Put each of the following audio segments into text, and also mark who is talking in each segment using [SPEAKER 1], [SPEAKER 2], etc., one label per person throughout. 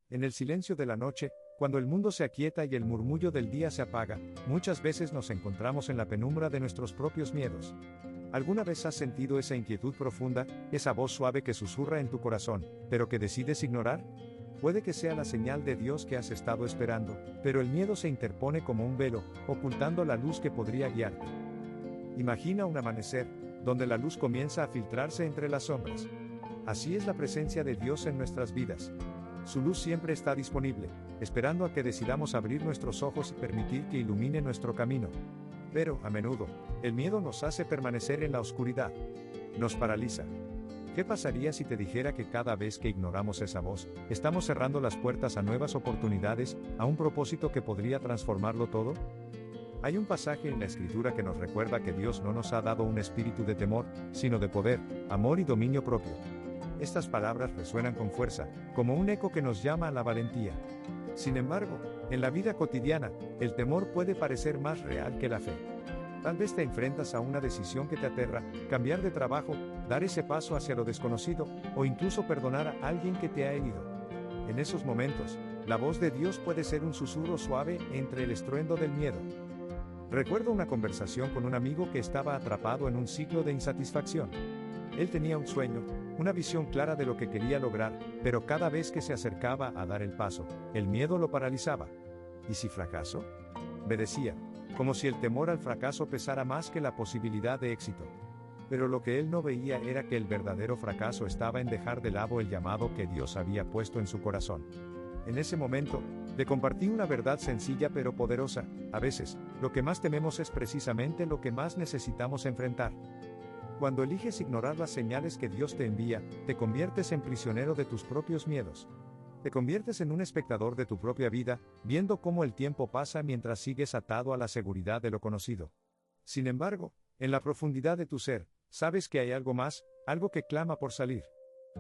[SPEAKER 1] En el silencio de la noche, cuando el mundo se aquieta y el murmullo del día se apaga, muchas veces nos encontramos en la penumbra de nuestros propios miedos. ¿Alguna vez has sentido esa inquietud profunda, esa voz suave que susurra en tu corazón, pero que decides ignorar? Puede que sea la señal de Dios que has estado esperando, pero el miedo se interpone como un velo, ocultando la luz que podría guiarte. Imagina un amanecer, donde la luz comienza a filtrarse entre las sombras. Así es la presencia de Dios en nuestras vidas. Su luz siempre está disponible, esperando a que decidamos abrir nuestros ojos y permitir que ilumine nuestro camino. Pero, a menudo, el miedo nos hace permanecer en la oscuridad. Nos paraliza. ¿Qué pasaría si te dijera que cada vez que ignoramos esa voz, estamos cerrando las puertas a nuevas oportunidades, a un propósito que podría transformarlo todo? Hay un pasaje en la Escritura que nos recuerda que Dios no nos ha dado un espíritu de temor, sino de poder, amor y dominio propio. Estas palabras resuenan con fuerza, como un eco que nos llama a la valentía. Sin embargo, en la vida cotidiana, el temor puede parecer más real que la fe. Tal vez te enfrentas a una decisión que te aterra, cambiar de trabajo, dar ese paso hacia lo desconocido, o incluso perdonar a alguien que te ha herido. En esos momentos, la voz de Dios puede ser un susurro suave entre el estruendo del miedo. Recuerdo una conversación con un amigo que estaba atrapado en un ciclo de insatisfacción. Él tenía un sueño, una visión clara de lo que quería lograr, pero cada vez que se acercaba a dar el paso, el miedo lo paralizaba. ¿Y si fracaso? Me decía, como si el temor al fracaso pesara más que la posibilidad de éxito. Pero lo que él no veía era que el verdadero fracaso estaba en dejar de lado el llamado que Dios había puesto en su corazón. En ese momento, le compartí una verdad sencilla pero poderosa: a veces, lo que más tememos es precisamente lo que más necesitamos enfrentar. Cuando eliges ignorar las señales que Dios te envía, te conviertes en prisionero de tus propios miedos. Te conviertes en un espectador de tu propia vida, viendo cómo el tiempo pasa mientras sigues atado a la seguridad de lo conocido. Sin embargo, en la profundidad de tu ser, sabes que hay algo más, algo que clama por salir.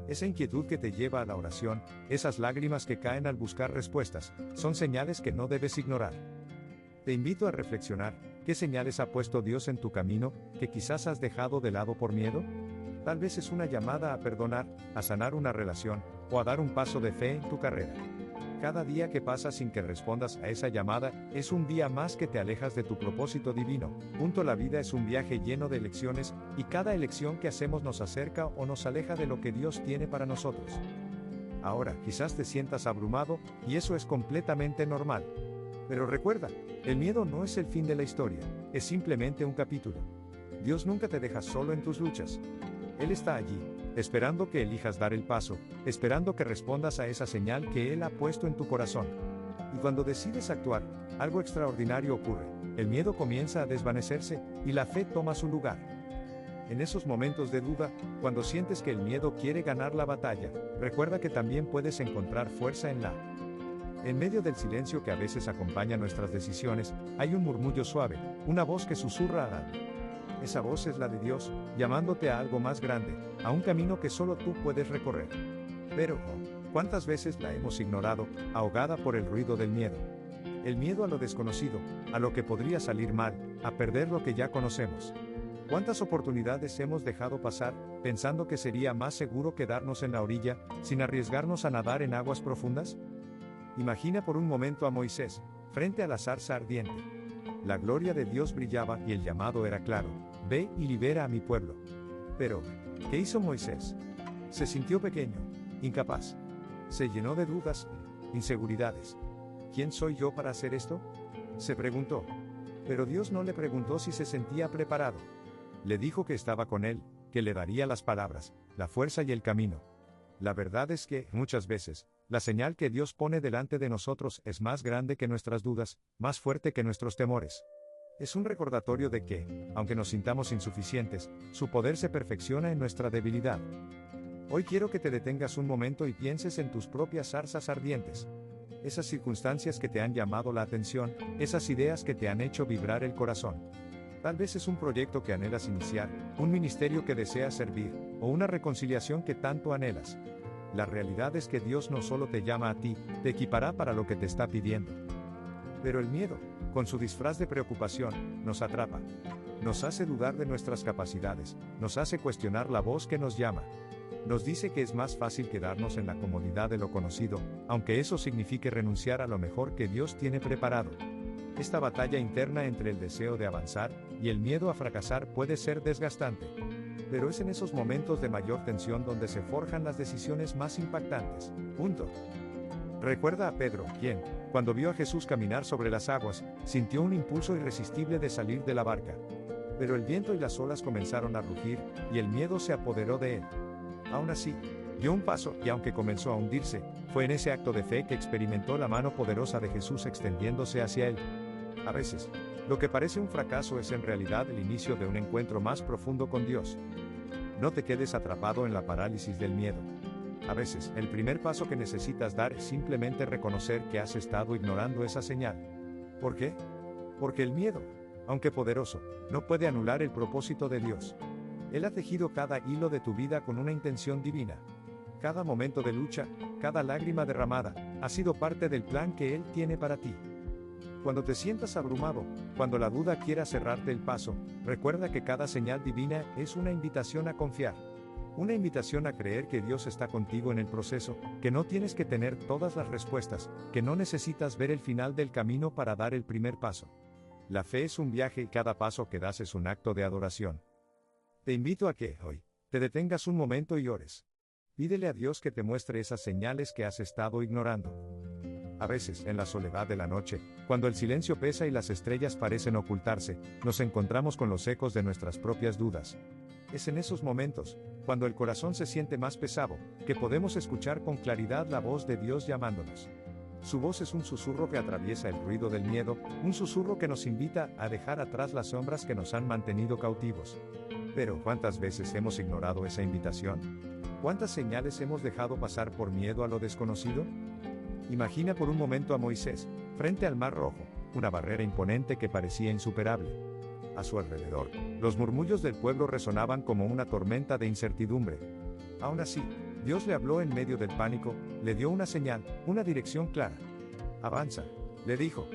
[SPEAKER 1] Esa inquietud que te lleva a la oración, esas lágrimas que caen al buscar respuestas, son señales que no debes ignorar. Te invito a reflexionar: ¿qué señales ha puesto Dios en tu camino, que quizás has dejado de lado por miedo? Tal vez es una llamada a perdonar, a sanar una relación, o a dar un paso de fe en tu carrera. Cada día que pasa sin que respondas a esa llamada, es un día más que te alejas de tu propósito divino. La vida es un viaje lleno de elecciones, y cada elección que hacemos nos acerca o nos aleja de lo que Dios tiene para nosotros. Ahora, quizás te sientas abrumado, y eso es completamente normal. Pero recuerda, el miedo no es el fin de la historia, es simplemente un capítulo. Dios nunca te deja solo en tus luchas. Él está allí, esperando que elijas dar el paso, esperando que respondas a esa señal que Él ha puesto en tu corazón. Y cuando decides actuar, algo extraordinario ocurre: el miedo comienza a desvanecerse, y la fe toma su lugar. En esos momentos de duda, cuando sientes que el miedo quiere ganar la batalla, recuerda que también puedes encontrar fuerza en la. En medio del silencio que a veces acompaña nuestras decisiones, hay un murmullo suave, una voz que susurra al alma. Esa voz es la de Dios, llamándote a algo más grande, a un camino que solo tú puedes recorrer. Pero, ¿cuántas veces la hemos ignorado, ahogada por el ruido del miedo? El miedo a lo desconocido, a lo que podría salir mal, a perder lo que ya conocemos. ¿Cuántas oportunidades hemos dejado pasar, pensando que sería más seguro quedarnos en la orilla, sin arriesgarnos a nadar en aguas profundas? Imagina por un momento a Moisés, frente a la zarza ardiente. La gloria de Dios brillaba y el llamado era claro: ve y libera a mi pueblo. Pero, ¿qué hizo Moisés? Se sintió pequeño, incapaz. Se llenó de dudas, inseguridades. ¿Quién soy yo para hacer esto?, se preguntó. Pero Dios no le preguntó si se sentía preparado. Le dijo que estaba con él, que le daría las palabras, la fuerza y el camino. La verdad es que, muchas veces, la señal que Dios pone delante de nosotros es más grande que nuestras dudas, más fuerte que nuestros temores. Es un recordatorio de que, aunque nos sintamos insuficientes, su poder se perfecciona en nuestra debilidad. Hoy quiero que te detengas un momento y pienses en tus propias zarzas ardientes. Esas circunstancias que te han llamado la atención, esas ideas que te han hecho vibrar el corazón. Tal vez es un proyecto que anhelas iniciar, un ministerio que deseas servir, o una reconciliación que tanto anhelas. La realidad es que Dios no solo te llama a ti, te equipará para lo que te está pidiendo. Pero el miedo, con su disfraz de preocupación, nos atrapa. Nos hace dudar de nuestras capacidades, nos hace cuestionar la voz que nos llama. Nos dice que es más fácil quedarnos en la comodidad de lo conocido, aunque eso signifique renunciar a lo mejor que Dios tiene preparado. Esta batalla interna entre el deseo de avanzar y el miedo a fracasar puede ser desgastante. Pero es en esos momentos de mayor tensión donde se forjan las decisiones más impactantes. Punto. Recuerda a Pedro, quien, cuando vio a Jesús caminar sobre las aguas, sintió un impulso irresistible de salir de la barca. Pero el viento y las olas comenzaron a rugir, y el miedo se apoderó de él. Aún así, dio un paso, y aunque comenzó a hundirse, fue en ese acto de fe que experimentó la mano poderosa de Jesús extendiéndose hacia él. A veces, lo que parece un fracaso es en realidad el inicio de un encuentro más profundo con Dios. No te quedes atrapado en la parálisis del miedo. A veces, el primer paso que necesitas dar es simplemente reconocer que has estado ignorando esa señal. ¿Por qué? Porque el miedo, aunque poderoso, no puede anular el propósito de Dios. Él ha tejido cada hilo de tu vida con una intención divina. Cada momento de lucha, cada lágrima derramada, ha sido parte del plan que Él tiene para ti. Cuando te sientas abrumado, cuando la duda quiera cerrarte el paso, recuerda que cada señal divina es una invitación a confiar. Una invitación a creer que Dios está contigo en el proceso, que no tienes que tener todas las respuestas, que no necesitas ver el final del camino para dar el primer paso. La fe es un viaje y cada paso que das es un acto de adoración. Te invito a que, hoy, te detengas un momento y ores. Pídele a Dios que te muestre esas señales que has estado ignorando. A veces, en la soledad de la noche, cuando el silencio pesa y las estrellas parecen ocultarse, nos encontramos con los ecos de nuestras propias dudas. Es en esos momentos, cuando el corazón se siente más pesado, que podemos escuchar con claridad la voz de Dios llamándonos. Su voz es un susurro que atraviesa el ruido del miedo, un susurro que nos invita a dejar atrás las sombras que nos han mantenido cautivos. Pero, ¿cuántas veces hemos ignorado esa invitación? ¿Cuántas señales hemos dejado pasar por miedo a lo desconocido? Imagina por un momento a Moisés, frente al Mar Rojo, una barrera imponente que parecía insuperable. A su alrededor, los murmullos del pueblo resonaban como una tormenta de incertidumbre. Aún así, Dios le habló en medio del pánico, le dio una señal, una dirección clara. Avanza, le dijo.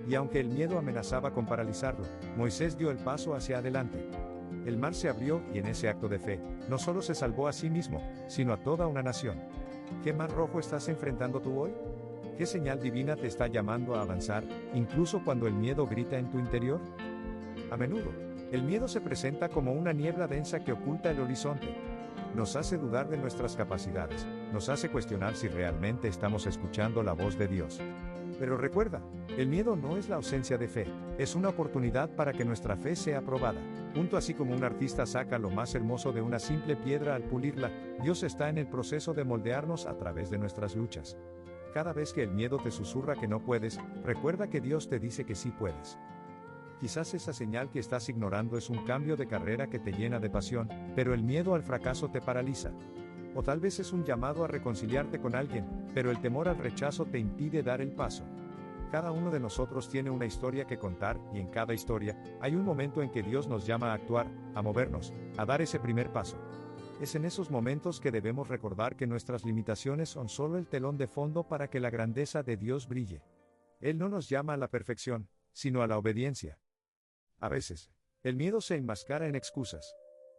[SPEAKER 1] Y aunque el miedo amenazaba con paralizarlo, Moisés dio el paso hacia adelante. El mar se abrió y en ese acto de fe, no solo se salvó a sí mismo, sino a toda una nación. ¿Qué mar rojo estás enfrentando tú hoy? ¿Qué señal divina te está llamando a avanzar, incluso cuando el miedo grita en tu interior? A menudo, el miedo se presenta como una niebla densa que oculta el horizonte. Nos hace dudar de nuestras capacidades, nos hace cuestionar si realmente estamos escuchando la voz de Dios. Pero recuerda, el miedo no es la ausencia de fe, es una oportunidad para que nuestra fe sea probada. Así como un artista saca lo más hermoso de una simple piedra al pulirla, Dios está en el proceso de moldearnos a través de nuestras luchas. Cada vez que el miedo te susurra que no puedes, recuerda que Dios te dice que sí puedes. Quizás esa señal que estás ignorando es un cambio de carrera que te llena de pasión, pero el miedo al fracaso te paraliza. O tal vez es un llamado a reconciliarte con alguien, pero el temor al rechazo te impide dar el paso. Cada uno de nosotros tiene una historia que contar, y en cada historia, hay un momento en que Dios nos llama a actuar, a movernos, a dar ese primer paso. Es en esos momentos que debemos recordar que nuestras limitaciones son solo el telón de fondo para que la grandeza de Dios brille. Él no nos llama a la perfección, sino a la obediencia. A veces, el miedo se enmascara en excusas.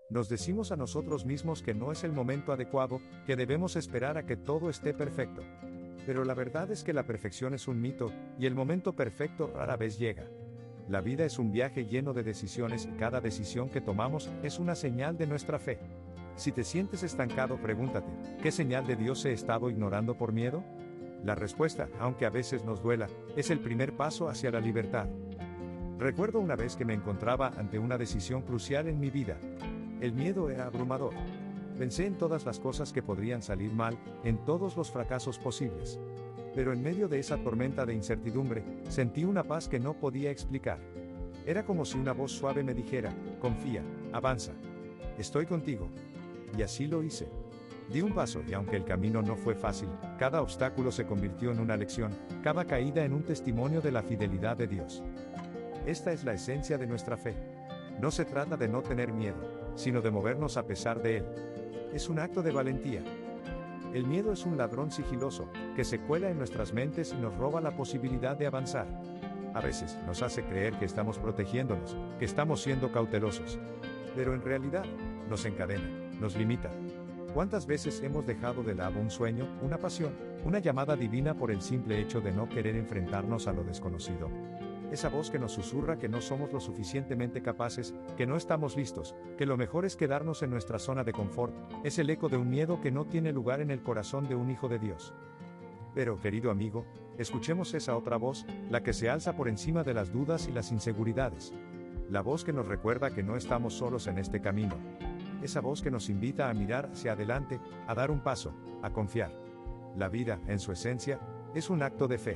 [SPEAKER 1] Nos decimos a nosotros mismos que no es el momento adecuado, que debemos esperar a que todo esté perfecto. Pero la verdad es que la perfección es un mito, y el momento perfecto rara vez llega. La vida es un viaje lleno de decisiones y cada decisión que tomamos es una señal de nuestra fe. Si te sientes estancado, pregúntate, ¿qué señal de Dios he estado ignorando por miedo? La respuesta, aunque a veces nos duela, es el primer paso hacia la libertad. Recuerdo una vez que me encontraba ante una decisión crucial en mi vida. El miedo era abrumador. Pensé en todas las cosas que podrían salir mal, en todos los fracasos posibles. Pero en medio de esa tormenta de incertidumbre, sentí una paz que no podía explicar. Era como si una voz suave me dijera, confía, avanza. Estoy contigo. Y así lo hice. Di un paso y aunque el camino no fue fácil, cada obstáculo se convirtió en una lección, cada caída en un testimonio de la fidelidad de Dios. Esta es la esencia de nuestra fe. No se trata de no tener miedo, sino de movernos a pesar de él. Es un acto de valentía. El miedo es un ladrón sigiloso, que se cuela en nuestras mentes y nos roba la posibilidad de avanzar. A veces, nos hace creer que estamos protegiéndonos, que estamos siendo cautelosos. Pero en realidad, nos encadena, nos limita. ¿Cuántas veces hemos dejado de lado un sueño, una pasión, una llamada divina por el simple hecho de no querer enfrentarnos a lo desconocido? Esa voz que nos susurra que no somos lo suficientemente capaces, que no estamos listos, que lo mejor es quedarnos en nuestra zona de confort, es el eco de un miedo que no tiene lugar en el corazón de un hijo de Dios. Pero, querido amigo, escuchemos esa otra voz, la que se alza por encima de las dudas y las inseguridades. La voz que nos recuerda que no estamos solos en este camino. Esa voz que nos invita a mirar hacia adelante, a dar un paso, a confiar. La vida, en su esencia, es un acto de fe.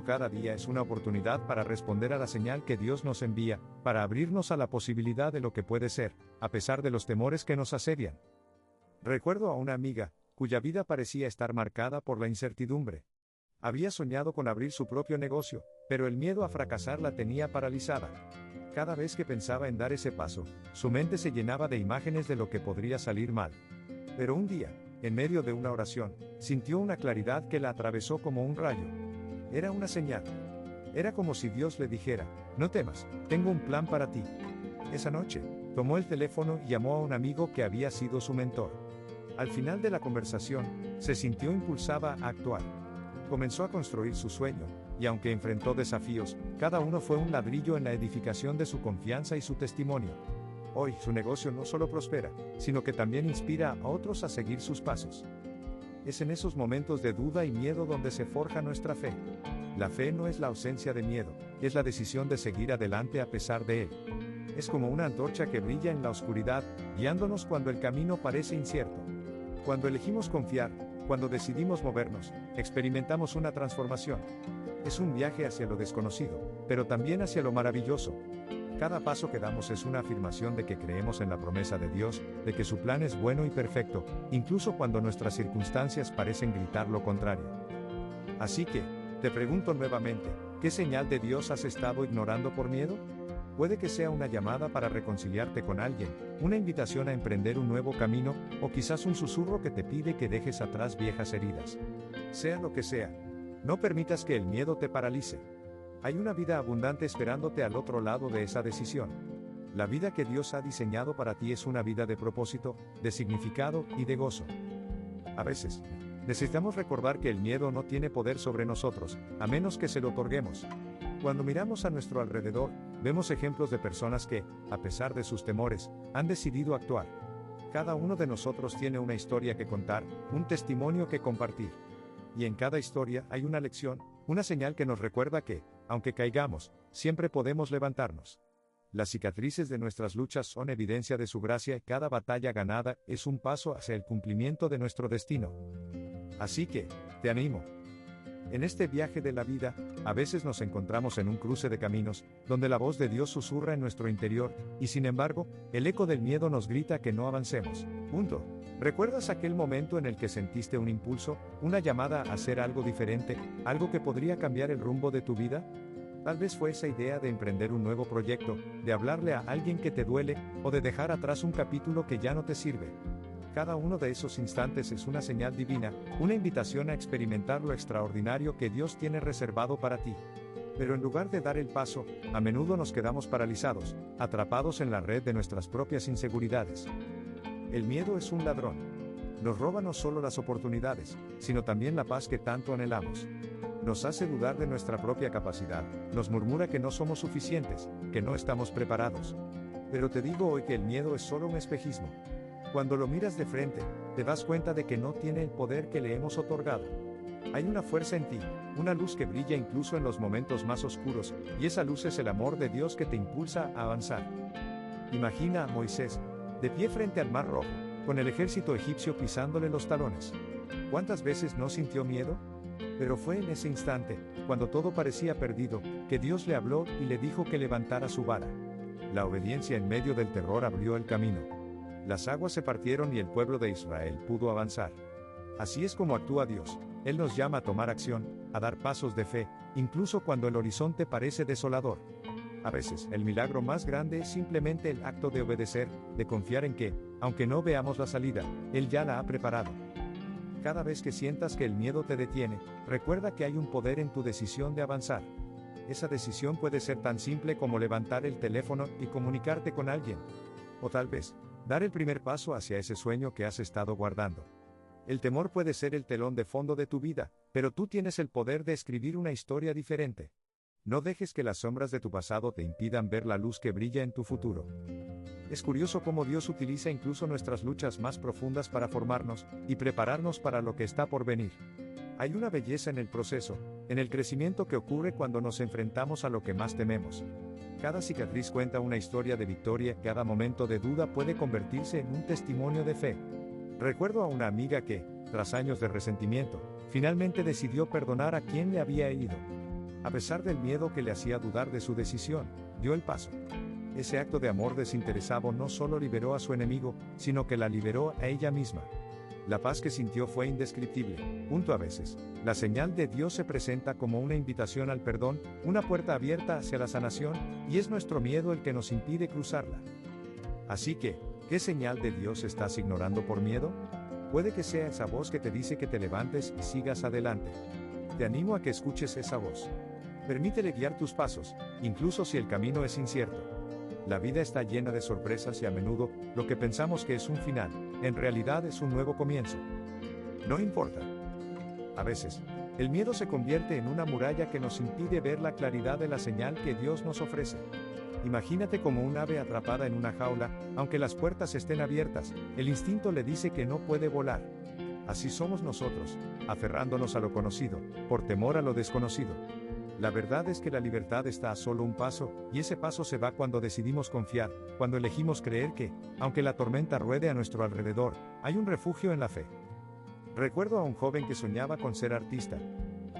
[SPEAKER 1] Cada día es una oportunidad para responder a la señal que Dios nos envía, para abrirnos a la posibilidad de lo que puede ser, a pesar de los temores que nos asedian. Recuerdo a una amiga, cuya vida parecía estar marcada por la incertidumbre. Había soñado con abrir su propio negocio, pero el miedo a fracasar la tenía paralizada. Cada vez que pensaba en dar ese paso, su mente se llenaba de imágenes de lo que podría salir mal. Pero un día, en medio de una oración, sintió una claridad que la atravesó como un rayo. Era una señal. Era como si Dios le dijera: no temas, tengo un plan para ti. Esa noche, tomó el teléfono y llamó a un amigo que había sido su mentor. Al final de la conversación, se sintió impulsada a actuar. Comenzó a construir su sueño, y aunque enfrentó desafíos, cada uno fue un ladrillo en la edificación de su confianza y su testimonio. Hoy, su negocio no solo prospera, sino que también inspira a otros a seguir sus pasos. Es en esos momentos de duda y miedo donde se forja nuestra fe. La fe no es la ausencia de miedo, es la decisión de seguir adelante a pesar de él. Es como una antorcha que brilla en la oscuridad, guiándonos cuando el camino parece incierto. Cuando elegimos confiar, cuando decidimos movernos, experimentamos una transformación. Es un viaje hacia lo desconocido, pero también hacia lo maravilloso. Cada paso que damos es una afirmación de que creemos en la promesa de Dios, de que su plan es bueno y perfecto, incluso cuando nuestras circunstancias parecen gritar lo contrario. Así que, te pregunto nuevamente, ¿qué señal de Dios has estado ignorando por miedo? Puede que sea una llamada para reconciliarte con alguien, una invitación a emprender un nuevo camino, o quizás un susurro que te pide que dejes atrás viejas heridas. Sea lo que sea, no permitas que el miedo te paralice. Hay una vida abundante esperándote al otro lado de esa decisión. La vida que Dios ha diseñado para ti es una vida de propósito, de significado y de gozo. A veces, necesitamos recordar que el miedo no tiene poder sobre nosotros, a menos que se lo otorguemos. Cuando miramos a nuestro alrededor, vemos ejemplos de personas que, a pesar de sus temores, han decidido actuar. Cada uno de nosotros tiene una historia que contar, un testimonio que compartir. Y en cada historia hay una lección, una señal que nos recuerda que, aunque caigamos, siempre podemos levantarnos. Las cicatrices de nuestras luchas son evidencia de su gracia y cada batalla ganada es un paso hacia el cumplimiento de nuestro destino. Así que, te animo. En este viaje de la vida, a veces nos encontramos en un cruce de caminos, donde la voz de Dios susurra en nuestro interior, y sin embargo, el eco del miedo nos grita que no avancemos. ¿Recuerdas aquel momento en el que sentiste un impulso, una llamada a hacer algo diferente, algo que podría cambiar el rumbo de tu vida? Tal vez fue esa idea de emprender un nuevo proyecto, de hablarle a alguien que te duele, o de dejar atrás un capítulo que ya no te sirve. Cada uno de esos instantes es una señal divina, una invitación a experimentar lo extraordinario que Dios tiene reservado para ti. Pero en lugar de dar el paso, a menudo nos quedamos paralizados, atrapados en la red de nuestras propias inseguridades. El miedo es un ladrón. Nos roba no solo las oportunidades, sino también la paz que tanto anhelamos. Nos hace dudar de nuestra propia capacidad, nos murmura que no somos suficientes, que no estamos preparados. Pero te digo hoy que el miedo es solo un espejismo. Cuando lo miras de frente, te das cuenta de que no tiene el poder que le hemos otorgado. Hay una fuerza en ti, una luz que brilla incluso en los momentos más oscuros, y esa luz es el amor de Dios que te impulsa a avanzar. Imagina a Moisés, de pie frente al Mar Rojo, con el ejército egipcio pisándole los talones. ¿Cuántas veces no sintió miedo? Pero fue en ese instante, cuando todo parecía perdido, que Dios le habló y le dijo que levantara su vara. La obediencia en medio del terror abrió el camino. Las aguas se partieron y el pueblo de Israel pudo avanzar. Así es como actúa Dios. Él nos llama a tomar acción, a dar pasos de fe, incluso cuando el horizonte parece desolador. A veces, el milagro más grande es simplemente el acto de obedecer, de confiar en que, aunque no veamos la salida, Él ya la ha preparado. Cada vez que sientas que el miedo te detiene, recuerda que hay un poder en tu decisión de avanzar. Esa decisión puede ser tan simple como levantar el teléfono y comunicarte con alguien. O tal vez, Dar el primer paso hacia ese sueño que has estado guardando. El temor puede ser el telón de fondo de tu vida, pero tú tienes el poder de escribir una historia diferente. No dejes que las sombras de tu pasado te impidan ver la luz que brilla en tu futuro. Es curioso cómo Dios utiliza incluso nuestras luchas más profundas para formarnos y prepararnos para lo que está por venir. Hay una belleza en el proceso, en el crecimiento que ocurre cuando nos enfrentamos a lo que más tememos. Cada cicatriz cuenta una historia de victoria, cada momento de duda puede convertirse en un testimonio de fe. Recuerdo a una amiga que, tras años de resentimiento, finalmente decidió perdonar a quien le había herido. A pesar del miedo que le hacía dudar de su decisión, dio el paso. Ese acto de amor desinteresado no solo liberó a su enemigo, sino que la liberó a ella misma. La paz que sintió fue indescriptible. A veces, la señal de Dios se presenta como una invitación al perdón, una puerta abierta hacia la sanación, y es nuestro miedo el que nos impide cruzarla. Así que, ¿qué señal de Dios estás ignorando por miedo? Puede que sea esa voz que te dice que te levantes y sigas adelante. Te animo a que escuches esa voz. Permítele guiar tus pasos, incluso si el camino es incierto. La vida está llena de sorpresas y a menudo, lo que pensamos que es un final, en realidad es un nuevo comienzo. No importa. A veces, el miedo se convierte en una muralla que nos impide ver la claridad de la señal que Dios nos ofrece. Imagínate como un ave atrapada en una jaula, aunque las puertas estén abiertas, el instinto le dice que no puede volar. Así somos nosotros, aferrándonos a lo conocido, por temor a lo desconocido. La verdad es que la libertad está a solo un paso, y ese paso se va cuando decidimos confiar, cuando elegimos creer que, aunque la tormenta ruede a nuestro alrededor, hay un refugio en la fe. Recuerdo a un joven que soñaba con ser artista.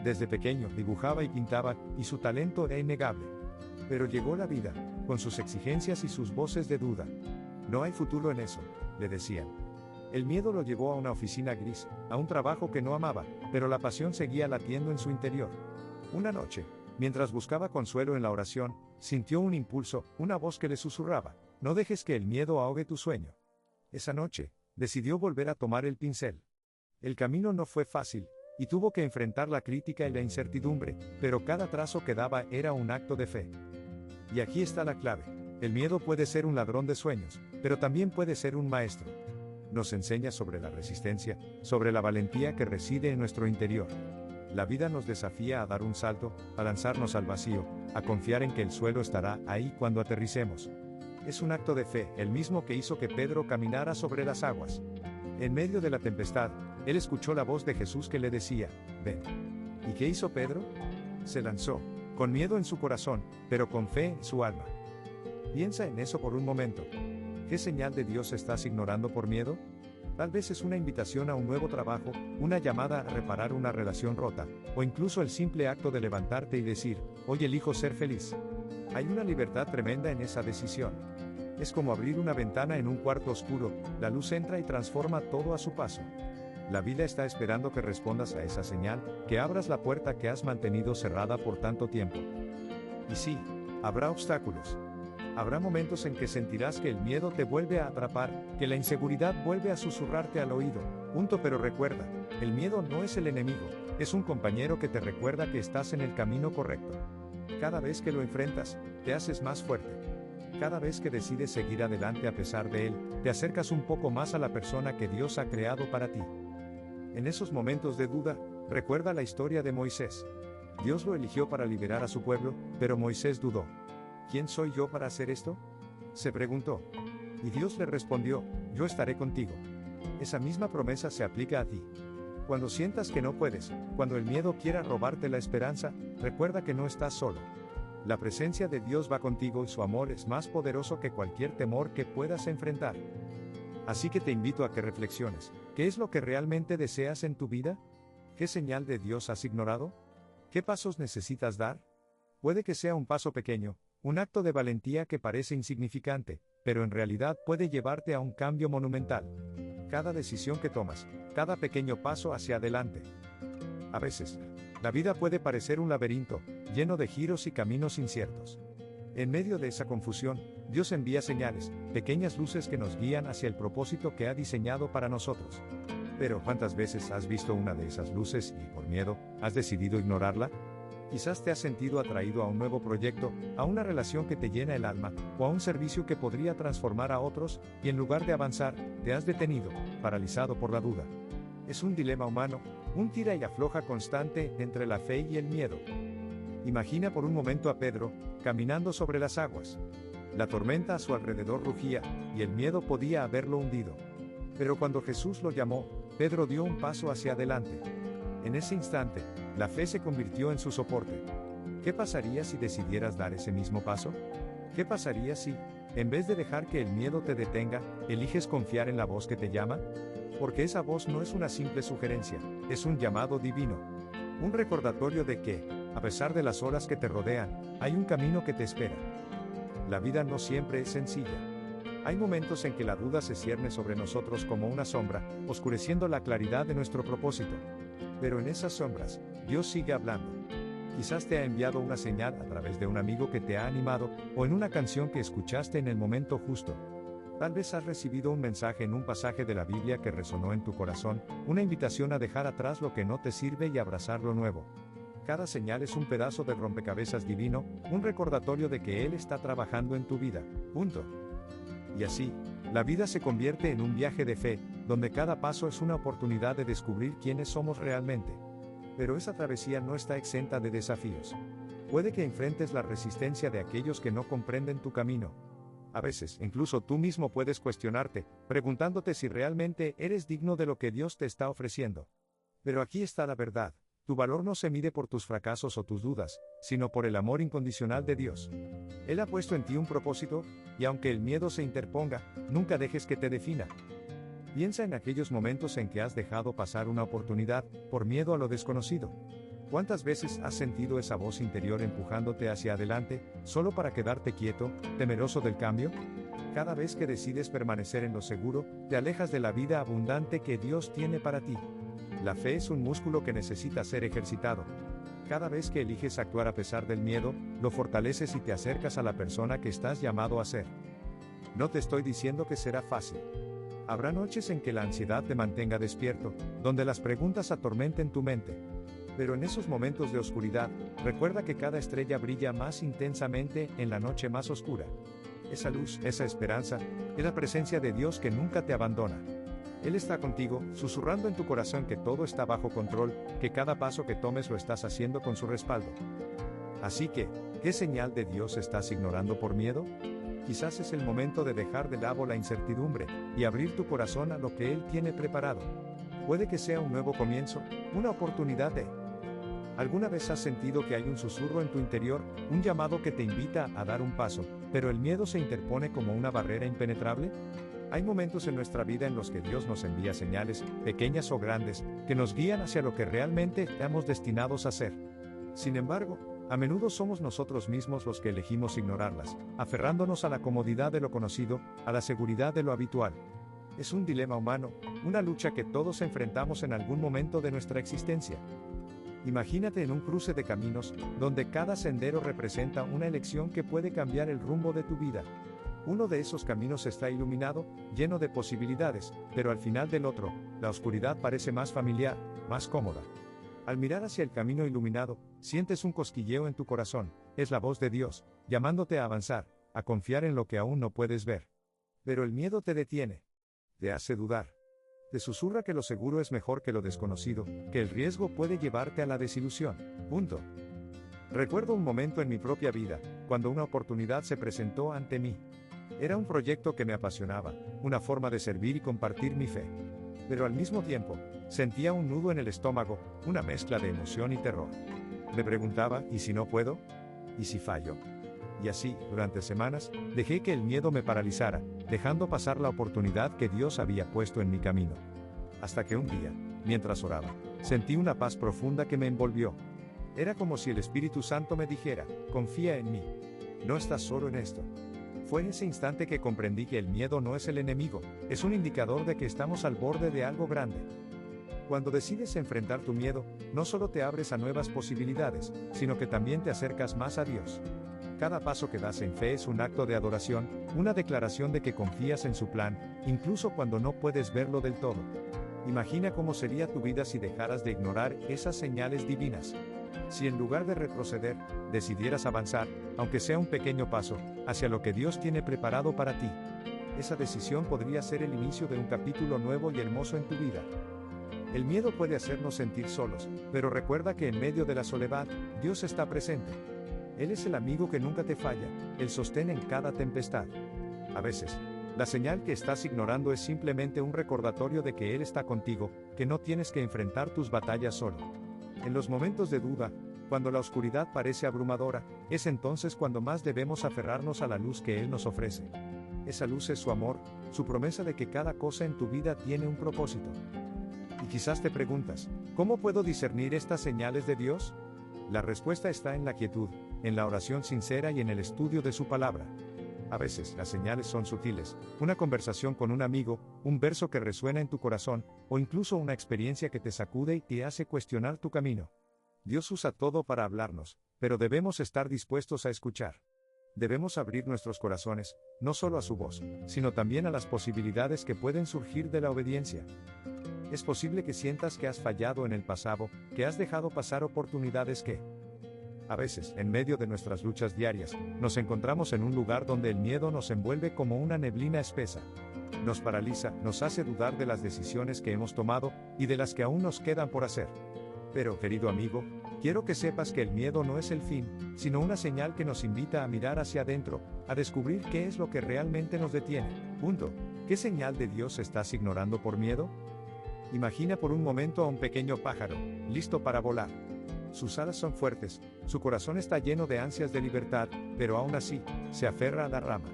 [SPEAKER 1] Desde pequeño dibujaba y pintaba, y su talento era innegable. Pero llegó la vida, con sus exigencias y sus voces de duda. No hay futuro en eso, le decían. El miedo lo llevó a una oficina gris, a un trabajo que no amaba, pero la pasión seguía latiendo en su interior. Una noche, mientras buscaba consuelo en la oración, sintió un impulso, una voz que le susurraba: no dejes que el miedo ahogue tu sueño. Esa noche, decidió volver a tomar el pincel. El camino no fue fácil, y tuvo que enfrentar la crítica y la incertidumbre, pero cada trazo que daba era un acto de fe. Y aquí está la clave: el miedo puede ser un ladrón de sueños, pero también puede ser un maestro. Nos enseña sobre la resistencia, sobre la valentía que reside en nuestro interior. La vida nos desafía a dar un salto, a lanzarnos al vacío, a confiar en que el suelo estará ahí cuando aterricemos. Es un acto de fe, el mismo que hizo que Pedro caminara sobre las aguas. En medio de la tempestad, él escuchó la voz de Jesús que le decía: ven. ¿Y qué hizo Pedro? Se lanzó, con miedo en su corazón, pero con fe en su alma. Piensa en eso por un momento. ¿Qué señal de Dios estás ignorando por miedo? Tal vez es una invitación a un nuevo trabajo, una llamada a reparar una relación rota, o incluso el simple acto de levantarte y decir: hoy elijo ser feliz. Hay una libertad tremenda en esa decisión. Es como abrir una ventana en un cuarto oscuro, la luz entra y transforma todo a su paso. La vida está esperando que respondas a esa señal, que abras la puerta que has mantenido cerrada por tanto tiempo. Y sí, habrá obstáculos. Habrá momentos en que sentirás que el miedo te vuelve a atrapar, que la inseguridad vuelve a susurrarte al oído. Pero recuerda, el miedo no es el enemigo, es un compañero que te recuerda que estás en el camino correcto. Cada vez que lo enfrentas, te haces más fuerte. Cada vez que decides seguir adelante a pesar de él, te acercas un poco más a la persona que Dios ha creado para ti. En esos momentos de duda, recuerda la historia de Moisés. Dios lo eligió para liberar a su pueblo, pero Moisés dudó. ¿Quién soy yo para hacer esto?, se preguntó. Y Dios le respondió: yo estaré contigo. Esa misma promesa se aplica a ti. Cuando sientas que no puedes, cuando el miedo quiera robarte la esperanza, recuerda que no estás solo. La presencia de Dios va contigo y su amor es más poderoso que cualquier temor que puedas enfrentar. Así que te invito a que reflexiones. ¿Qué es lo que realmente deseas en tu vida? ¿Qué señal de Dios has ignorado? ¿Qué pasos necesitas dar? Puede que sea un paso pequeño, un acto de valentía que parece insignificante, pero en realidad puede llevarte a un cambio monumental. Cada decisión que tomas, cada pequeño paso hacia adelante. A veces, la vida puede parecer un laberinto, lleno de giros y caminos inciertos. En medio de esa confusión, Dios envía señales, pequeñas luces que nos guían hacia el propósito que ha diseñado para nosotros. Pero ¿cuántas veces has visto una de esas luces y, por miedo, has decidido ignorarla? Quizás te has sentido atraído a un nuevo proyecto, a una relación que te llena el alma, o a un servicio que podría transformar a otros, y en lugar de avanzar, te has detenido, paralizado por la duda. Es un dilema humano, un tira y afloja constante entre la fe y el miedo. Imagina por un momento a Pedro, caminando sobre las aguas. La tormenta a su alrededor rugía, y el miedo podía haberlo hundido. Pero cuando Jesús lo llamó, Pedro dio un paso hacia adelante. En ese instante, la fe se convirtió en su soporte. ¿Qué pasaría si decidieras dar ese mismo paso? ¿Qué pasaría si, en vez de dejar que el miedo te detenga, eliges confiar en la voz que te llama? Porque esa voz no es una simple sugerencia, es un llamado divino. Un recordatorio de que, a pesar de las olas que te rodean, hay un camino que te espera. La vida no siempre es sencilla. Hay momentos en que la duda se cierne sobre nosotros como una sombra, oscureciendo la claridad de nuestro propósito. Pero en esas sombras, Dios sigue hablando. Quizás te ha enviado una señal a través de un amigo que te ha animado, o en una canción que escuchaste en el momento justo. Tal vez has recibido un mensaje en un pasaje de la Biblia que resonó en tu corazón, una invitación a dejar atrás lo que no te sirve y abrazar lo nuevo. Cada señal es un pedazo del rompecabezas divino, un recordatorio de que Él está trabajando en tu vida. Punto. Y así, la vida se convierte en un viaje de fe, donde cada paso es una oportunidad de descubrir quiénes somos realmente. Pero esa travesía no está exenta de desafíos. Puede que enfrentes la resistencia de aquellos que no comprenden tu camino. A veces, incluso tú mismo puedes cuestionarte, preguntándote si realmente eres digno de lo que Dios te está ofreciendo. Pero aquí está la verdad. Tu valor no se mide por tus fracasos o tus dudas, sino por el amor incondicional de Dios. Él ha puesto en ti un propósito, y aunque el miedo se interponga, nunca dejes que te defina. Piensa en aquellos momentos en que has dejado pasar una oportunidad, por miedo a lo desconocido. ¿Cuántas veces has sentido esa voz interior empujándote hacia adelante, solo para quedarte quieto, temeroso del cambio? Cada vez que decides permanecer en lo seguro, te alejas de la vida abundante que Dios tiene para ti. La fe es un músculo que necesita ser ejercitado. Cada vez que eliges actuar a pesar del miedo, lo fortaleces y te acercas a la persona que estás llamado a ser. No te estoy diciendo que será fácil. Habrá noches en que la ansiedad te mantenga despierto, donde las preguntas atormenten tu mente. Pero en esos momentos de oscuridad, recuerda que cada estrella brilla más intensamente en la noche más oscura. Esa luz, esa esperanza, es la presencia de Dios que nunca te abandona. Él está contigo, susurrando en tu corazón que todo está bajo control, que cada paso que tomes lo estás haciendo con su respaldo. Así que, ¿qué señal de Dios estás ignorando por miedo? Quizás es el momento de dejar de lado la incertidumbre, y abrir tu corazón a lo que Él tiene preparado. Puede que sea un nuevo comienzo, una oportunidad de... ¿Alguna vez has sentido que hay un susurro en tu interior, un llamado que te invita a dar un paso, pero el miedo se interpone como una barrera impenetrable? Hay momentos en nuestra vida en los que Dios nos envía señales, pequeñas o grandes, que nos guían hacia lo que realmente estamos destinados a ser. Sin embargo, a menudo somos nosotros mismos los que elegimos ignorarlas, aferrándonos a la comodidad de lo conocido, a la seguridad de lo habitual. Es un dilema humano, una lucha que todos enfrentamos en algún momento de nuestra existencia. Imagínate en un cruce de caminos, donde cada sendero representa una elección que puede cambiar el rumbo de tu vida. Uno de esos caminos está iluminado, lleno de posibilidades, pero al final del otro, la oscuridad parece más familiar, más cómoda. Al mirar hacia el camino iluminado, sientes un cosquilleo en tu corazón, es la voz de Dios, llamándote a avanzar, a confiar en lo que aún no puedes ver. Pero el miedo te detiene. Te hace dudar. Te susurra que lo seguro es mejor que lo desconocido, que el riesgo puede llevarte a la desilusión. Punto. Recuerdo un momento en mi propia vida, cuando una oportunidad se presentó ante mí. Era un proyecto que me apasionaba, una forma de servir y compartir mi fe. Pero al mismo tiempo, sentía un nudo en el estómago, una mezcla de emoción y terror. Me preguntaba, ¿y si no puedo? ¿Y si fallo? Y así, durante semanas, dejé que el miedo me paralizara, dejando pasar la oportunidad que Dios había puesto en mi camino. Hasta que un día, mientras oraba, sentí una paz profunda que me envolvió. Era como si el Espíritu Santo me dijera, confía en mí. No estás solo en esto. Fue en ese instante que comprendí que el miedo no es el enemigo, es un indicador de que estamos al borde de algo grande. Cuando decides enfrentar tu miedo, no solo te abres a nuevas posibilidades, sino que también te acercas más a Dios. Cada paso que das en fe es un acto de adoración, una declaración de que confías en su plan, incluso cuando no puedes verlo del todo. Imagina cómo sería tu vida si dejaras de ignorar esas señales divinas. Si en lugar de retroceder, decidieras avanzar, aunque sea un pequeño paso, hacia lo que Dios tiene preparado para ti, esa decisión podría ser el inicio de un capítulo nuevo y hermoso en tu vida. El miedo puede hacernos sentir solos, pero recuerda que en medio de la soledad, Dios está presente. Él es el amigo que nunca te falla, el sostén en cada tempestad. A veces, la señal que estás ignorando es simplemente un recordatorio de que Él está contigo, que no tienes que enfrentar tus batallas solo. En los momentos de duda, cuando la oscuridad parece abrumadora, es entonces cuando más debemos aferrarnos a la luz que Él nos ofrece. Esa luz es su amor, su promesa de que cada cosa en tu vida tiene un propósito. Y quizás te preguntas, ¿cómo puedo discernir estas señales de Dios? La respuesta está en la quietud, en la oración sincera y en el estudio de su palabra. A veces, las señales son sutiles, una conversación con un amigo, un verso que resuena en tu corazón, o incluso una experiencia que te sacude y te hace cuestionar tu camino. Dios usa todo para hablarnos, pero debemos estar dispuestos a escuchar. Debemos abrir nuestros corazones, no solo a su voz, sino también a las posibilidades que pueden surgir de la obediencia. Es posible que sientas que has fallado en el pasado, que has dejado pasar oportunidades que, a veces, en medio de nuestras luchas diarias, nos encontramos en un lugar donde el miedo nos envuelve como una neblina espesa. Nos paraliza, nos hace dudar de las decisiones que hemos tomado, y de las que aún nos quedan por hacer. Pero, querido amigo, quiero que sepas que el miedo no es el fin, sino una señal que nos invita a mirar hacia adentro, a descubrir qué es lo que realmente nos detiene. Punto. ¿Qué señal de Dios estás ignorando por miedo? Imagina por un momento a un pequeño pájaro, listo para volar. Sus alas son fuertes, su corazón está lleno de ansias de libertad, pero aún así, se aferra a la rama.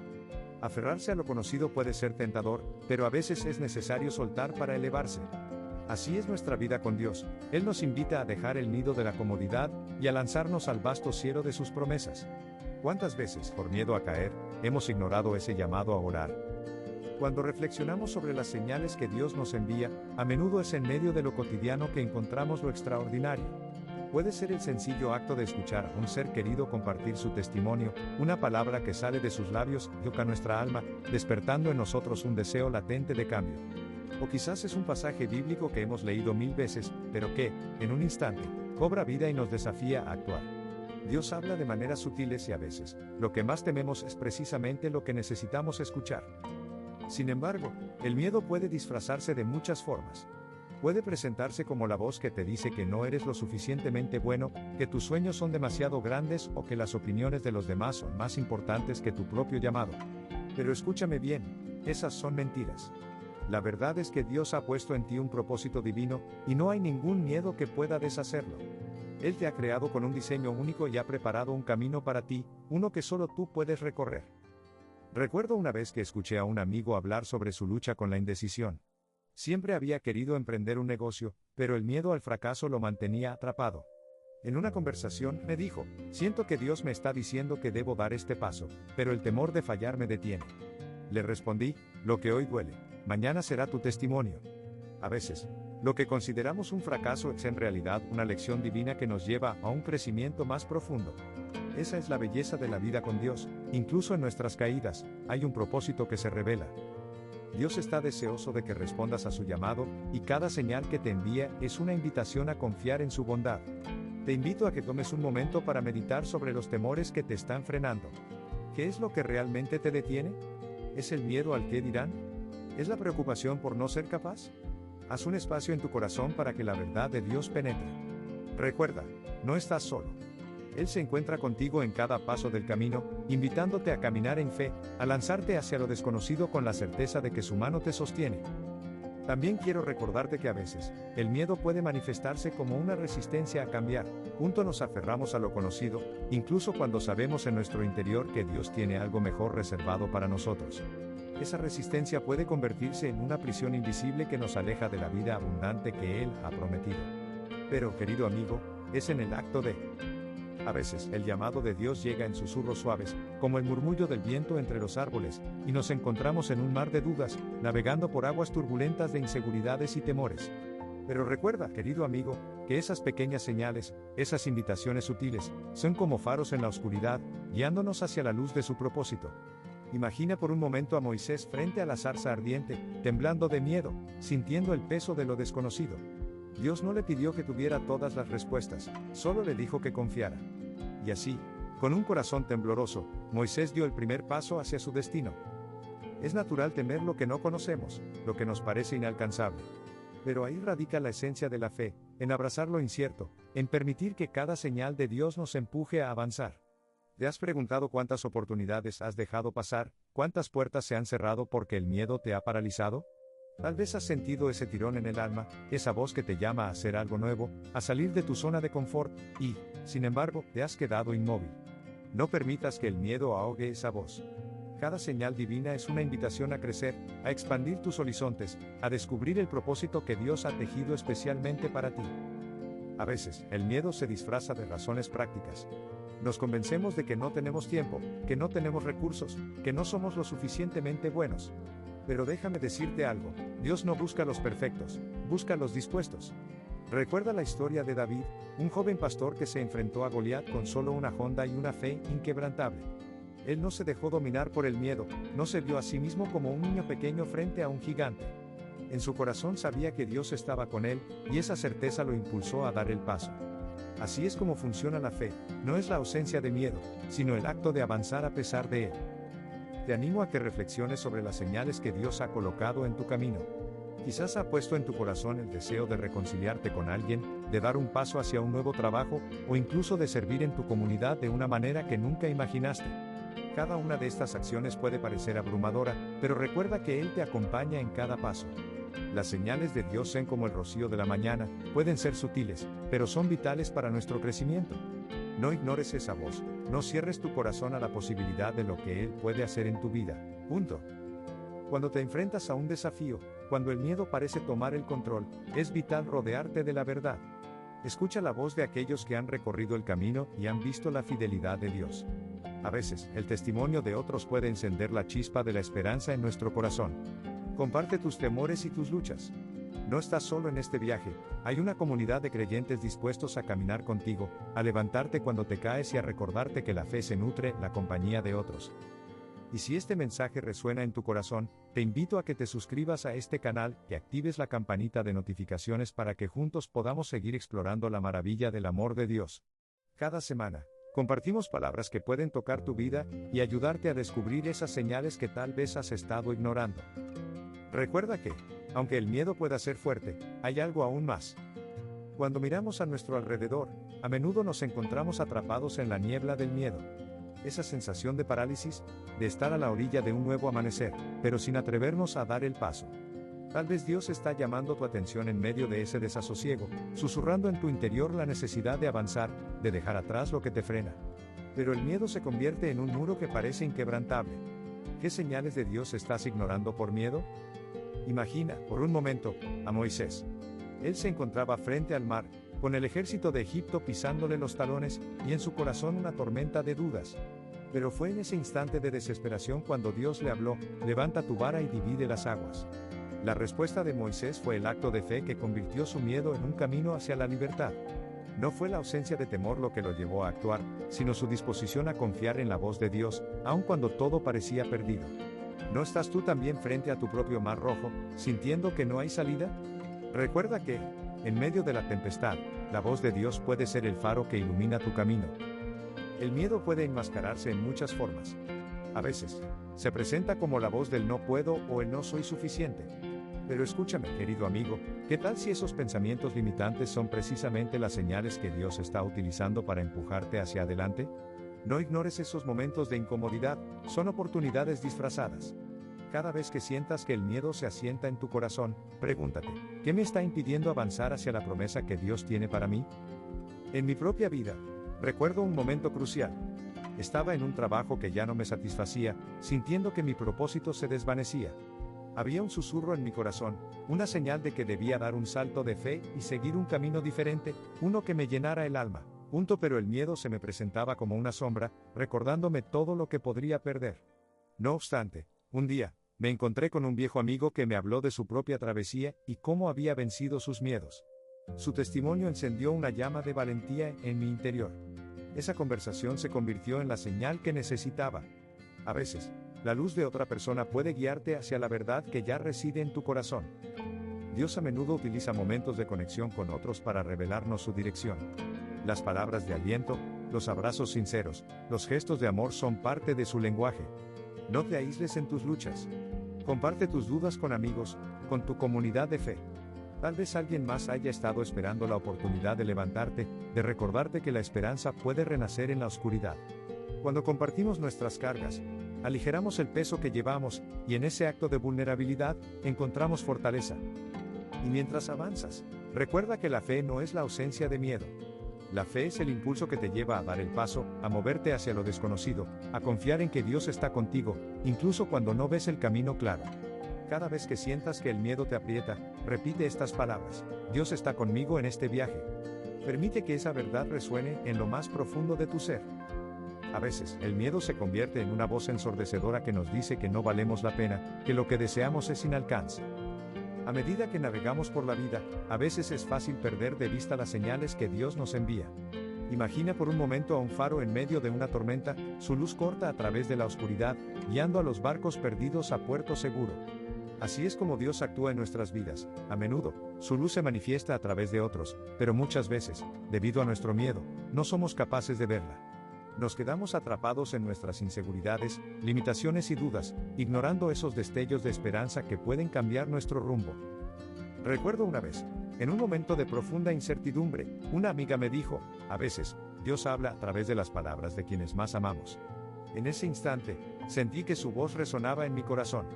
[SPEAKER 1] Aferrarse a lo conocido puede ser tentador, pero a veces es necesario soltar para elevarse. Así es nuestra vida con Dios, Él nos invita a dejar el nido de la comodidad, y a lanzarnos al vasto cielo de sus promesas. ¿Cuántas veces, por miedo a caer, hemos ignorado ese llamado a orar? Cuando reflexionamos sobre las señales que Dios nos envía, a menudo es en medio de lo cotidiano que encontramos lo extraordinario. Puede ser el sencillo acto de escuchar a un ser querido compartir su testimonio, una palabra que sale de sus labios y toca nuestra alma, despertando en nosotros un deseo latente de cambio. O quizás es un pasaje bíblico que hemos leído 1000 veces, pero que, en un instante, cobra vida y nos desafía a actuar. Dios habla de maneras sutiles y a veces, lo que más tememos es precisamente lo que necesitamos escuchar. Sin embargo, el miedo puede disfrazarse de muchas formas. Puede presentarse como la voz que te dice que no eres lo suficientemente bueno, que tus sueños son demasiado grandes o que las opiniones de los demás son más importantes que tu propio llamado. Pero escúchame bien, esas son mentiras. La verdad es que Dios ha puesto en ti un propósito divino, y no hay ningún miedo que pueda deshacerlo. Él te ha creado con un diseño único y ha preparado un camino para ti, uno que solo tú puedes recorrer. Recuerdo una vez que escuché a un amigo hablar sobre su lucha con la indecisión. Siempre había querido emprender un negocio, pero el miedo al fracaso lo mantenía atrapado. En una conversación, me dijo, siento que Dios me está diciendo que debo dar este paso, pero el temor de fallar me detiene. Le respondí, lo que hoy duele, mañana será tu testimonio. A veces, lo que consideramos un fracaso es en realidad una lección divina que nos lleva a un crecimiento más profundo. Esa es la belleza de la vida con Dios, incluso en nuestras caídas, hay un propósito que se revela. Dios está deseoso de que respondas a su llamado, y cada señal que te envía es una invitación a confiar en su bondad. Te invito a que tomes un momento para meditar sobre los temores que te están frenando. ¿Qué es lo que realmente te detiene? ¿Es el miedo al qué dirán? ¿Es la preocupación por no ser capaz? Haz un espacio en tu corazón para que la verdad de Dios penetre. Recuerda, no estás solo. Él se encuentra contigo en cada paso del camino, invitándote a caminar en fe, a lanzarte hacia lo desconocido con la certeza de que su mano te sostiene. También quiero recordarte que a veces, el miedo puede manifestarse como una resistencia a cambiar. Juntos nos aferramos a lo conocido, incluso cuando sabemos en nuestro interior que Dios tiene algo mejor reservado para nosotros. Esa resistencia puede convertirse en una prisión invisible que nos aleja de la vida abundante que Él ha prometido. Pero, querido amigo, es en el acto de... A veces, el llamado de Dios llega en susurros suaves, como el murmullo del viento entre los árboles, y nos encontramos en un mar de dudas, navegando por aguas turbulentas de inseguridades y temores. Pero recuerda, querido amigo, que esas pequeñas señales, esas invitaciones sutiles, son como faros en la oscuridad, guiándonos hacia la luz de su propósito. Imagina por un momento a Moisés frente a la zarza ardiente, temblando de miedo, sintiendo el peso de lo desconocido. Dios no le pidió que tuviera todas las respuestas, solo le dijo que confiara. Y así, con un corazón tembloroso, Moisés dio el primer paso hacia su destino. Es natural temer lo que no conocemos, lo que nos parece inalcanzable. Pero ahí radica la esencia de la fe, en abrazar lo incierto, en permitir que cada señal de Dios nos empuje a avanzar. ¿Te has preguntado cuántas oportunidades has dejado pasar, cuántas puertas se han cerrado porque el miedo te ha paralizado? Tal vez has sentido ese tirón en el alma, esa voz que te llama a hacer algo nuevo, a salir de tu zona de confort, y, sin embargo, te has quedado inmóvil. No permitas que el miedo ahogue esa voz. Cada señal divina es una invitación a crecer, a expandir tus horizontes, a descubrir el propósito que Dios ha tejido especialmente para ti. A veces, el miedo se disfraza de razones prácticas. Nos convencemos de que no tenemos tiempo, que no tenemos recursos, que no somos lo suficientemente buenos. Pero déjame decirte algo, Dios no busca a los perfectos, busca a los dispuestos. Recuerda la historia de David, un joven pastor que se enfrentó a Goliat con solo una honda y una fe inquebrantable. Él no se dejó dominar por el miedo, no se vio a sí mismo como un niño pequeño frente a un gigante. En su corazón sabía que Dios estaba con él, y esa certeza lo impulsó a dar el paso. Así es como funciona la fe, no es la ausencia de miedo, sino el acto de avanzar a pesar de él. Te animo a que reflexiones sobre las señales que Dios ha colocado en tu camino. Quizás ha puesto en tu corazón el deseo de reconciliarte con alguien, de dar un paso hacia un nuevo trabajo, o incluso de servir en tu comunidad de una manera que nunca imaginaste. Cada una de estas acciones puede parecer abrumadora, pero recuerda que Él te acompaña en cada paso. Las señales de Dios son como el rocío de la mañana, pueden ser sutiles, pero son vitales para nuestro crecimiento. No ignores esa voz, no cierres tu corazón a la posibilidad de lo que Él puede hacer en tu vida. Punto. Cuando te enfrentas a un desafío, cuando el miedo parece tomar el control, es vital rodearte de la verdad. Escucha la voz de aquellos que han recorrido el camino y han visto la fidelidad de Dios. A veces, el testimonio de otros puede encender la chispa de la esperanza en nuestro corazón. Comparte tus temores y tus luchas. No estás solo en este viaje, hay una comunidad de creyentes dispuestos a caminar contigo, a levantarte cuando te caes y a recordarte que la fe se nutre en la compañía de otros. Y si este mensaje resuena en tu corazón, te invito a que te suscribas a este canal y actives la campanita de notificaciones para que juntos podamos seguir explorando la maravilla del amor de Dios. Cada semana, compartimos palabras que pueden tocar tu vida y ayudarte a descubrir esas señales que tal vez has estado ignorando. Recuerda que, aunque el miedo pueda ser fuerte, hay algo aún más. Cuando miramos a nuestro alrededor, a menudo nos encontramos atrapados en la niebla del miedo. Esa sensación de parálisis, de estar a la orilla de un nuevo amanecer, pero sin atrevernos a dar el paso. Tal vez Dios está llamando tu atención en medio de ese desasosiego, susurrando en tu interior la necesidad de avanzar, de dejar atrás lo que te frena. Pero el miedo se convierte en un muro que parece inquebrantable. ¿Qué señales de Dios estás ignorando por miedo? Imagina, por un momento, a Moisés. Él se encontraba frente al mar, con el ejército de Egipto pisándole los talones, y en su corazón una tormenta de dudas. Pero fue en ese instante de desesperación cuando Dios le habló: levanta tu vara y divide las aguas. La respuesta de Moisés fue el acto de fe que convirtió su miedo en un camino hacia la libertad. No fue la ausencia de temor lo que lo llevó a actuar, sino su disposición a confiar en la voz de Dios, aun cuando todo parecía perdido. ¿No estás tú también frente a tu propio mar rojo, sintiendo que no hay salida? Recuerda que, en medio de la tempestad, la voz de Dios puede ser el faro que ilumina tu camino. El miedo puede enmascararse en muchas formas. A veces, se presenta como la voz del no puedo o el no soy suficiente. Pero escúchame, querido amigo, ¿qué tal si esos pensamientos limitantes son precisamente las señales que Dios está utilizando para empujarte hacia adelante? No ignores esos momentos de incomodidad, son oportunidades disfrazadas. Cada vez que sientas que el miedo se asienta en tu corazón, pregúntate: ¿qué me está impidiendo avanzar hacia la promesa que Dios tiene para mí? En mi propia vida, recuerdo un momento crucial. Estaba en un trabajo que ya no me satisfacía, sintiendo que mi propósito se desvanecía. Había un susurro en mi corazón, una señal de que debía dar un salto de fe y seguir un camino diferente, uno que me llenara el alma. Pero el miedo se me presentaba como una sombra, recordándome todo lo que podría perder. No obstante, un día, me encontré con un viejo amigo que me habló de su propia travesía y cómo había vencido sus miedos. Su testimonio encendió una llama de valentía en mi interior. Esa conversación se convirtió en la señal que necesitaba. A veces, la luz de otra persona puede guiarte hacia la verdad que ya reside en tu corazón. Dios a menudo utiliza momentos de conexión con otros para revelarnos su dirección. Las palabras de aliento, los abrazos sinceros, los gestos de amor son parte de su lenguaje. No te aísles en tus luchas. Comparte tus dudas con amigos, con tu comunidad de fe. Tal vez alguien más haya estado esperando la oportunidad de levantarte, de recordarte que la esperanza puede renacer en la oscuridad. Cuando compartimos nuestras cargas, aligeramos el peso que llevamos, y en ese acto de vulnerabilidad, encontramos fortaleza. Y mientras avanzas, recuerda que la fe no es la ausencia de miedo. La fe es el impulso que te lleva a dar el paso, a moverte hacia lo desconocido, a confiar en que Dios está contigo, incluso cuando no ves el camino claro. Cada vez que sientas que el miedo te aprieta, repite estas palabras: Dios está conmigo en este viaje. Permite que esa verdad resuene en lo más profundo de tu ser. A veces, el miedo se convierte en una voz ensordecedora que nos dice que no valemos la pena, que lo que deseamos es sin alcance. A medida que navegamos por la vida, a veces es fácil perder de vista las señales que Dios nos envía. Imagina por un momento a un faro en medio de una tormenta, su luz corta a través de la oscuridad, guiando a los barcos perdidos a puerto seguro. Así es como Dios actúa en nuestras vidas. A menudo, su luz se manifiesta a través de otros, pero muchas veces, debido a nuestro miedo, no somos capaces de verla. Nos quedamos atrapados en nuestras inseguridades, limitaciones y dudas, ignorando esos destellos de esperanza que pueden cambiar nuestro rumbo. Recuerdo una vez, en un momento de profunda incertidumbre, una amiga me dijo: a veces, Dios habla a través de las palabras de quienes más amamos. En ese instante, sentí que su voz resonaba en mi corazón.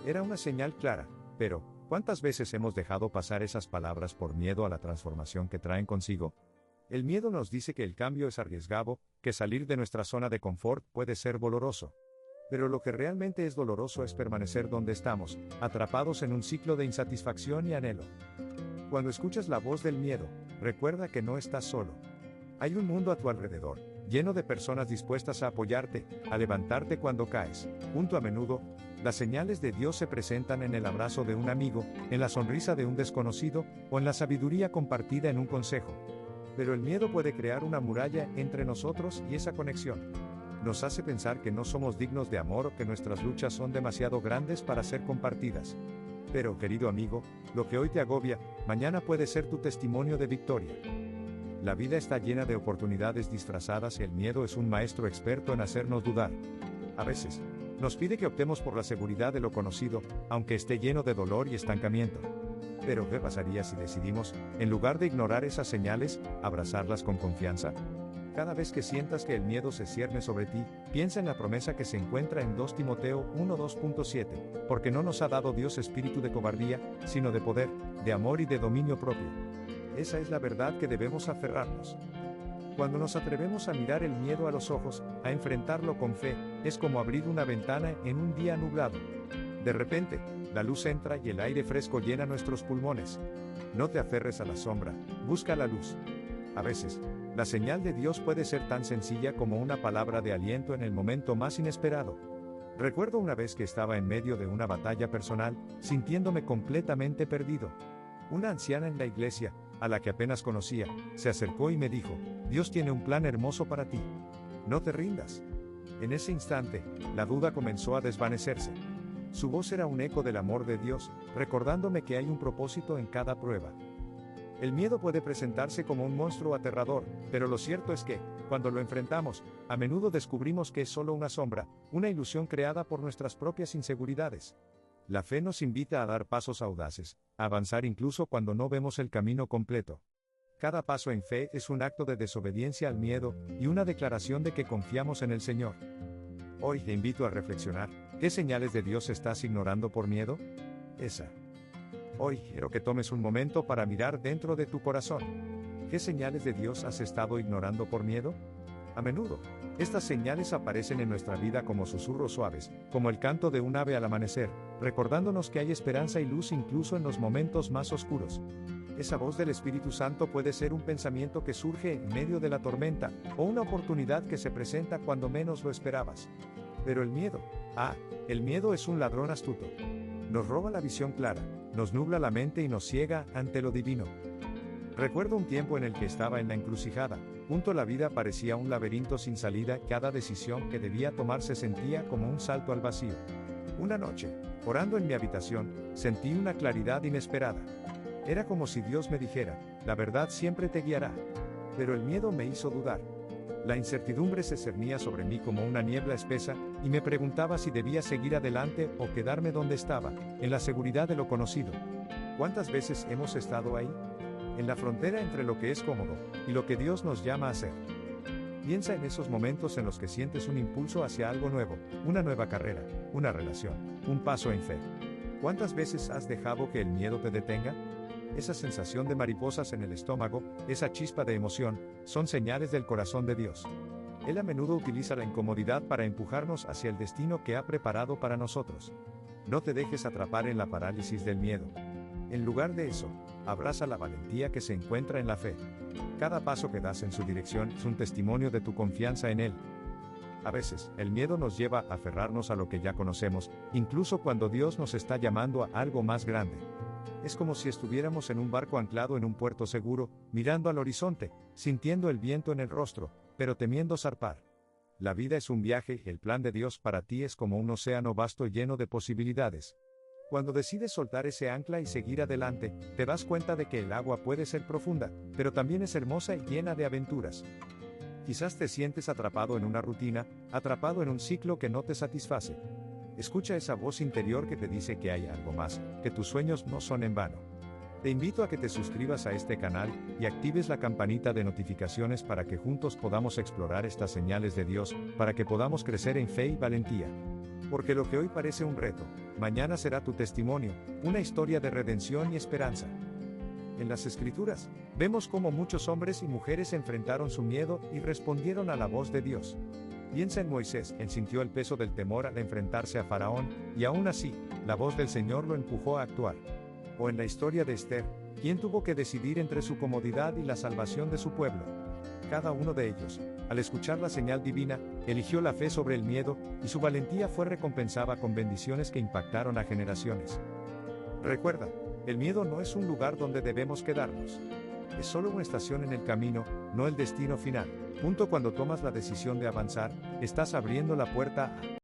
[SPEAKER 1] Era una señal clara, pero, ¿cuántas veces hemos dejado pasar esas palabras por miedo a la transformación que traen consigo? El miedo nos dice que el cambio es arriesgado, que salir de nuestra zona de confort puede ser doloroso. Pero lo que realmente es doloroso es permanecer donde estamos, atrapados en un ciclo de insatisfacción y anhelo. Cuando escuchas la voz del miedo, recuerda que no estás solo. Hay un mundo a tu alrededor, lleno de personas dispuestas a apoyarte, a levantarte cuando caes. A menudo, las señales de Dios se presentan en el abrazo de un amigo, en la sonrisa de un desconocido, o en la sabiduría compartida en un consejo. Pero el miedo puede crear una muralla entre nosotros y esa conexión. Nos hace pensar que no somos dignos de amor o que nuestras luchas son demasiado grandes para ser compartidas. Pero, querido amigo, lo que hoy te agobia, mañana puede ser tu testimonio de victoria. La vida está llena de oportunidades disfrazadas y el miedo es un maestro experto en hacernos dudar. A veces, nos pide que optemos por la seguridad de lo conocido, aunque esté lleno de dolor y estancamiento. Pero ¿qué pasaría si decidimos, en lugar de ignorar esas señales, abrazarlas con confianza? Cada vez que sientas que el miedo se cierne sobre ti, piensa en la promesa que se encuentra en 2 Timoteo 1:2.7, porque no nos ha dado Dios espíritu de cobardía, sino de poder, de amor y de dominio propio. Esa es la verdad que debemos aferrarnos. Cuando nos atrevemos a mirar el miedo a los ojos, a enfrentarlo con fe, es como abrir una ventana en un día nublado. De repente, la luz entra y el aire fresco llena nuestros pulmones. No te aferres a la sombra, busca la luz. A veces, la señal de Dios puede ser tan sencilla como una palabra de aliento en el momento más inesperado. Recuerdo una vez que estaba en medio de una batalla personal, sintiéndome completamente perdido. Una anciana en la iglesia, a la que apenas conocía, se acercó y me dijo: Dios tiene un plan hermoso para ti. No te rindas. En ese instante, la duda comenzó a desvanecerse. Su voz era un eco del amor de Dios, recordándome que hay un propósito en cada prueba. El miedo puede presentarse como un monstruo aterrador, pero lo cierto es que, cuando lo enfrentamos, a menudo descubrimos que es solo una sombra, una ilusión creada por nuestras propias inseguridades. La fe nos invita a dar pasos audaces, a avanzar incluso cuando no vemos el camino completo. Cada paso en fe es un acto de desobediencia al miedo, y una declaración de que confiamos en el Señor. Hoy te invito a reflexionar: ¿qué señales de Dios estás ignorando por miedo? Hoy quiero que tomes un momento para mirar dentro de tu corazón. ¿Qué señales de Dios has estado ignorando por miedo? A menudo, estas señales aparecen en nuestra vida como susurros suaves, como el canto de un ave al amanecer, recordándonos que hay esperanza y luz incluso en los momentos más oscuros. Esa voz del Espíritu Santo puede ser un pensamiento que surge en medio de la tormenta, o una oportunidad que se presenta cuando menos lo esperabas. Pero el miedo es un ladrón astuto. Nos roba la visión clara, nos nubla la mente y nos ciega ante lo divino. Recuerdo un tiempo en el que estaba en la encrucijada. La vida parecía un laberinto sin salida, cada decisión que debía tomar se sentía como un salto al vacío. Una noche, orando en mi habitación, sentí una claridad inesperada. Era como si Dios me dijera, la verdad siempre te guiará. Pero el miedo me hizo dudar. La incertidumbre se cernía sobre mí como una niebla espesa, y me preguntaba si debía seguir adelante o quedarme donde estaba, en la seguridad de lo conocido. ¿Cuántas veces hemos estado ahí? En la frontera entre lo que es cómodo y lo que Dios nos llama a hacer. Piensa en esos momentos en los que sientes un impulso hacia algo nuevo, una nueva carrera, una relación, un paso en fe. ¿Cuántas veces has dejado que el miedo te detenga? Esa sensación de mariposas en el estómago, esa chispa de emoción, son señales del corazón de Dios. Él a menudo utiliza la incomodidad para empujarnos hacia el destino que ha preparado para nosotros. No te dejes atrapar en la parálisis del miedo. En lugar de eso, abraza la valentía que se encuentra en la fe. Cada paso que das en su dirección es un testimonio de tu confianza en Él. A veces, el miedo nos lleva a aferrarnos a lo que ya conocemos, incluso cuando Dios nos está llamando a algo más grande. Es como si estuviéramos en un barco anclado en un puerto seguro, mirando al horizonte, sintiendo el viento en el rostro, pero temiendo zarpar. La vida es un viaje y el plan de Dios para ti es como un océano vasto lleno de posibilidades. Cuando decides soltar ese ancla y seguir adelante, te das cuenta de que el agua puede ser profunda, pero también es hermosa y llena de aventuras. Quizás te sientes atrapado en una rutina, atrapado en un ciclo que no te satisface. Escucha esa voz interior que te dice que hay algo más, que tus sueños no son en vano. Te invito a que te suscribas a este canal y actives la campanita de notificaciones para que juntos podamos explorar estas señales de Dios, para que podamos crecer en fe y valentía. Porque lo que hoy parece un reto, mañana será tu testimonio, una historia de redención y esperanza. En las Escrituras, vemos cómo muchos hombres y mujeres enfrentaron su miedo y respondieron a la voz de Dios. Piensa en Moisés, él sintió el peso del temor al enfrentarse a Faraón, y aún así, la voz del Señor lo empujó a actuar. O en la historia de Esther, quien tuvo que decidir entre su comodidad y la salvación de su pueblo. Cada uno de ellos, al escuchar la señal divina, eligió la fe sobre el miedo, y su valentía fue recompensada con bendiciones que impactaron a generaciones. Recuerda, el miedo no es un lugar donde debemos quedarnos. Es solo una estación en el camino, no el destino final. Cuando tomas la decisión de avanzar, estás abriendo la puerta a